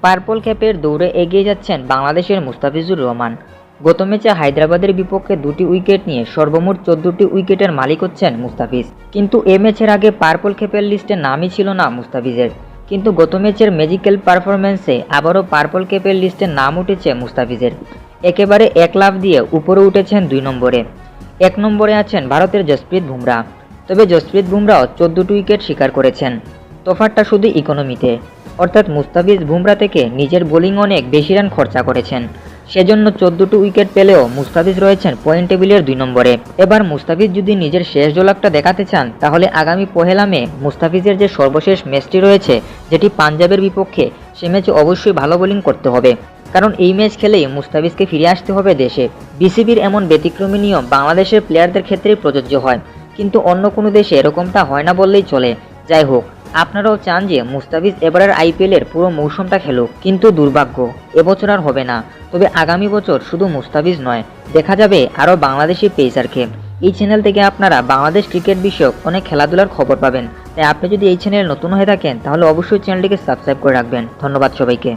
Purple ক্যাপের দৌড়ে এগিয়ে যাচ্ছেন বাংলাদেশের মুস্তাফিজুর রহমান। গত ম্যাচে হায়দ্রাবাদের বিপক্ষে 2টি উইকেট নিয়ে সর্বমোট 14টি উইকেটের মালিক হচ্ছেন মুস্তাফিজ। কিন্তু এ ম্যাচের আগে পার্পল ক্যাপের লিস্টে নামই ছিল না মুস্তাফিজের। কিন্তু গত ম্যাচের ম্যাজিক্যাল পারফরম্যান্সে আবারও পার্পল ক্যাপের লিস্টে নাম উঠেছে মুস্তাফিজের। একেবারে এক লাফ দিয়ে উপরে উঠেছেন 2 নম্বরে। 1 নম্বরে আছেন ভারতের জসপ্রীত বুমরা। তবে জসপ্রীত বুমরাও 14টি উইকেট শিকার করেছেন। তফাৎটা শুধু ইকোনমিতে, অর্থাৎ মুস্তাফিজ বুমরা থেকে নিজের বোলিং অনেক বেশি রান খরচা করেছেন। সেজন্য 14টি উইকেট পেলেও মুস্তাফিজ রয়েছেন পয়েন্ট টেবিলের 2 নম্বরে। এবার মুস্তাফিজ যদি নিজের শেষ ঝলকটা দেখাতে চান, তাহলে আগামী 1 মে মুস্তাফিজের যে সর্বশেষ ম্যাচটি রয়েছে, যেটি পাঞ্জাবের বিপক্ষে, সে ম্যাচে অবশ্যই ভালো বোলিং করতে হবে। কারণ এই ম্যাচ খেলেই মুস্তাফিজকে ফিরে আসতে হবে দেশে। বিসিবির এমন ব্যতিক্রমী নিয়ম বাংলাদেশের প্লেয়ারদের ক্ষেত্রেই প্রযোজ্য হয়, কিন্তু অন্য কোনো দেশে এরকমটা হয় না বললেই চলে। যাই হোক, আপনারাও চান যে মুস্তাফিজ এবারের আইপিএলের পুরো মৌসুমটা খেলুক, কিন্তু দুর্ভাগ্য, এবছর আর হবে না। তবে আগামী বছর শুধু মুস্তাফিজ নয়, দেখা যাবে আরও বাংলাদেশি পেসারকে। এই চ্যানেল থেকে আপনারা বাংলাদেশ ক্রিকেট বিষয়ক অনেক খেলাধুলার খবর পাবেন। তাই আপনি যদি এই চ্যানেলে নতুন হয়ে থাকেন, তাহলে অবশ্যই চ্যানেলটিকে সাবস্ক্রাইব করে রাখবেন। ধন্যবাদ সবাইকে।